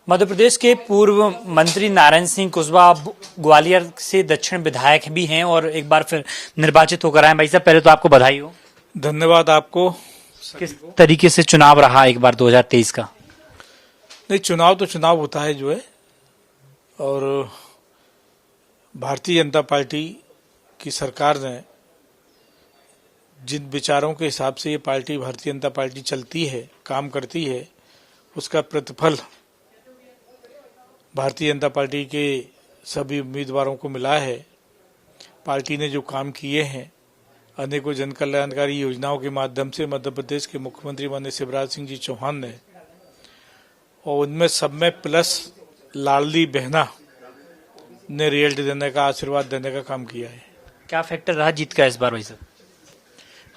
मध्य प्रदेश के पूर्व मंत्री नारायण सिंह कुशवाहा ग्वालियर से दक्षिण विधायक भी हैं और एक बार फिर निर्वाचित होकर आए। भाई साहब, पहले तो आपको बधाई हो। धन्यवाद आपको। किस तरीके से चुनाव रहा एक बार 2023 का? नहीं, चुनाव तो चुनाव होता है जो है, और भारतीय जनता पार्टी की सरकार ने जिन विचारों के हिसाब से ये पार्टी भारतीय जनता पार्टी चलती है, काम करती है, उसका प्रतिफल भारतीय जनता पार्टी के सभी उम्मीदवारों को मिला है। पार्टी ने जो काम किए हैं, अनेकों जन कल्याणकारी योजनाओं के माध्यम से मध्य प्रदेश के मुख्यमंत्री माननीय शिवराज सिंह जी चौहान ने, और उनमें सब में प्लस लाडली बहना ने रिजल्ट देने का, आशीर्वाद देने का काम किया है। क्या फैक्टर रहा जीत का इस बार भाई साहब?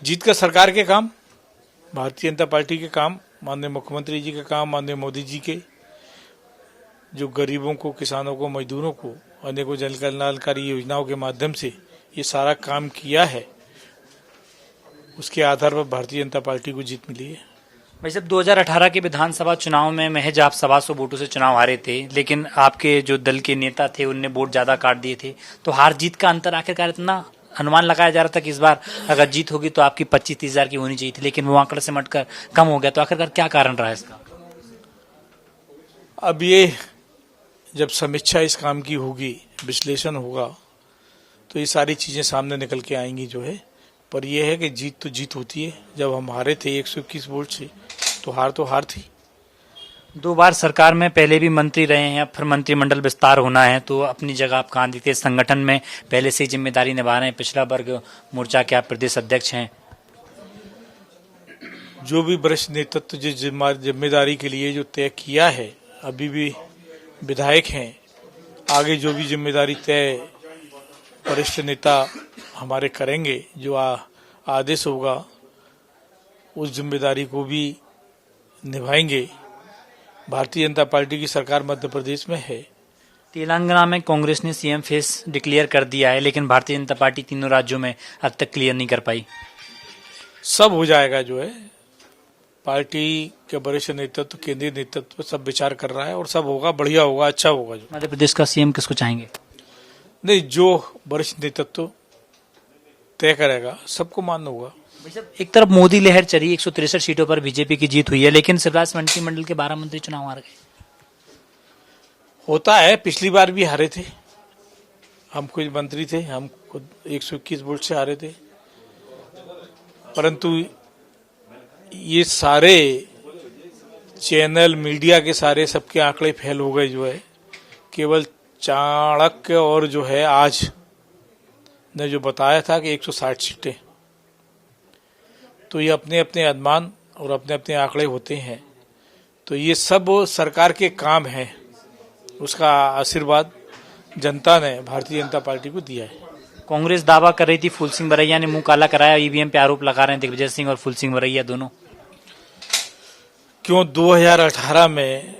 जीत का सरकार के काम, भारतीय जनता पार्टी के काम, माननीय मुख्यमंत्री जी के काम, माननीय मोदी जी के, जो गरीबों को, किसानों को, मजदूरों को अनेकों जन कल्याणकारी योजनाओं के माध्यम से ये सारा काम किया है, उसके आधार पर भारतीय जनता पार्टी को जीत मिली है। भाई साहब, 2018 के विधानसभा चुनाव में महज आप 125 वोटों से चुनाव हारे थे, लेकिन आपके जो दल के नेता थे उनने वोट ज्यादा काट दिए थे। तो हार जीत का अंतर आखिरकार इतना अनुमान लगाया जा रहा था कि इस बार अगर जीत होगी तो आपकी 25-30 हजार की होनी चाहिए थी, लेकिन वो आंकड़े से मटकर कम हो गया। तो आखिरकार क्या कारण रहा इसका? अब ये जब समीक्षा इस काम की होगी, विश्लेषण होगा, तो ये सारी चीजें सामने निकल के आएंगी जो है। पर यह है कि जीत तो जीत होती है। जब हम हारे थे 121 वोट से, तो हार थी। 2 बार सरकार में पहले भी मंत्री रहे हैं, अब फिर मंत्रिमंडल विस्तार होना है, तो अपनी जगह आप कहाँ दिखते? संगठन में पहले से जिम्मेदारी निभा रहे हैं, पिछड़ा वर्ग मोर्चा के आप प्रदेश अध्यक्ष हैं। जो भी वरिष्ठ नेतृत्व जिस जिम्मेदारी के लिए जो तय किया है, अभी भी विधायक हैं, आगे जो भी जिम्मेदारी तय वरिष्ठ नेता हमारे करेंगे, जो आदेश होगा उस जिम्मेदारी को भी निभाएंगे। भारतीय जनता पार्टी की सरकार मध्य प्रदेश में है। तेलंगाना में कांग्रेस ने सीएम फेस डिक्लेयर कर दिया है, लेकिन भारतीय जनता पार्टी तीनों राज्यों में अब तक क्लियर नहीं कर पाई। सब हो जाएगा जो है। पार्टी के वरिष्ठ नेतृत्व, केंद्रीय नेतृत्व सब विचार कर रहा है और सब होगा, बढ़िया होगा, अच्छा होगा। जो मध्य प्रदेश का सीएम किसको चाहेंगे? नहीं, जो वरिष्ठ नेतृत्व तय करेगा सबको मान्य होगा। एक तरफ मोदी लहर चली, 163 सीटों पर बीजेपी की जीत हुई है, लेकिन शिवराज मंत्रिमंडल के 12 मंत्री चुनाव हार गए। होता है, पिछली बार भी हारे थे। हम कुछ मंत्री थे, हम खुद 121 वोट से हारे थे। परंतु ये सारे चैनल, मीडिया के सारे सबके आंकड़े फेल हो गए जो है। केवल चाणक्य और जो है आज ने जो बताया था कि 160 सीटें, तो ये अपने अपने अनुमान और अपने अपने आंकड़े होते हैं। तो ये सब सरकार के काम हैं, उसका आशीर्वाद जनता ने भारतीय जनता पार्टी को दिया है। कांग्रेस दावा कर रही थी फूल सिंह बरैया ने मुंह काला कराया, ईवीएम पे आरोप लगा रहे हैं दिग्विजय सिंह और फूल सिंह बरैया दोनों। क्यों 2018 में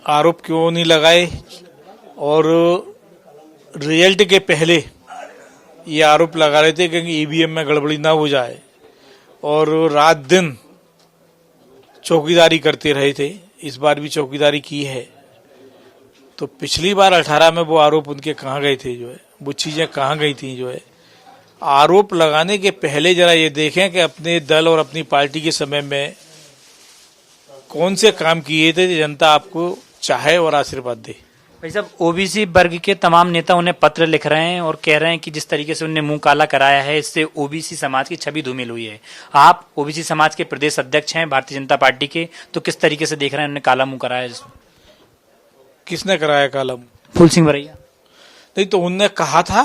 आरोप क्यों नहीं लगाए, और रिजल्ट के पहले ये आरोप लगा रहे थे क्योंकि ईवीएम में गड़बड़ी ना हो जाए, और रात दिन चौकीदारी करते रहे थे। इस बार भी चौकीदारी की है। तो पिछली बार 18 में वो आरोप उनके कहाँ गए थे जो है, वो चीजें कहाँ गई थी जो है। आरोप लगाने के पहले जरा ये देखें कि अपने दल और अपनी पार्टी के समय में कौन से काम किए थे, जनता आपको चाहे और आशीर्वाद दे। भाई साहब, ओबीसी वर्ग के तमाम नेता उन्हें पत्र लिख रहे हैं और कह रहे हैं कि जिस तरीके से उन्हें मुंह काला कराया है, इससे ओबीसी समाज की छवि धूमिल हुई है। आप ओबीसी समाज के प्रदेश अध्यक्ष हैं भारतीय जनता पार्टी के, तो किस तरीके से देख रहे हैं उन्हें काला मुंह कराया? किसने कराया काला? फूल सिंह बरैया। नहीं, तो उनने कहा था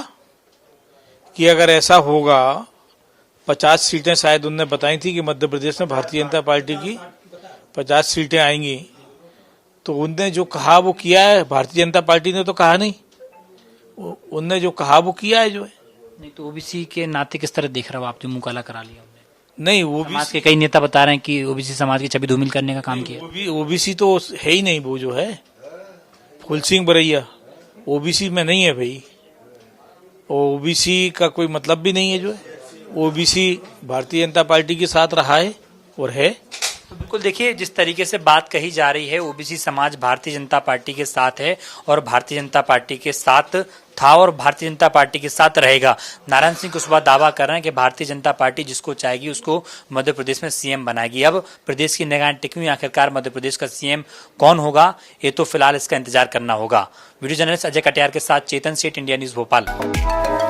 कि अगर ऐसा होगा, 50 सीटें शायद उनने बताई थी कि मध्य प्रदेश में भारतीय जनता पार्टी की 50 सीटें आएंगी। तो उनने जो कहा वो किया है। भारतीय जनता पार्टी ने तो कहा नहीं, उनने जो कहा वो किया है जो है। नहीं तो ओबीसी के नाते किस तरह देख रहा हो आप, जो मुंह काला करा लिया? नहीं, वो समाज के कई नेता बता रहे हैं कि ओबीसी समाज की छवि धूमिल करने का काम किया। ओबीसी तो है ही नहीं। वो जो है फूल सिंह बरैया ओबीसी में नहीं है भाई। ओबीसी का कोई मतलब भी नहीं है जो है। ओबीसी भारतीय जनता पार्टी के साथ रहा है और है। तो बिल्कुल देखिए, जिस तरीके से बात कही जा रही है, ओबीसी समाज भारतीय जनता पार्टी के साथ है और भारतीय जनता पार्टी के साथ था और भारतीय जनता पार्टी के साथ रहेगा। नारायण सिंह कुशवाहा दावा कर रहे हैं कि भारतीय जनता पार्टी जिसको चाहेगी उसको मध्य प्रदेश में सीएम बनाएगी। अब प्रदेश की निगाहें टिकी हुई, आखिरकार मध्य प्रदेश का सीएम कौन होगा, ये तो फिलहाल इसका इंतजार करना होगा। वीडियो जर्नलिस्ट अजय कटियार के साथ चेतन सेठ, इंडिया न्यूज भोपाल।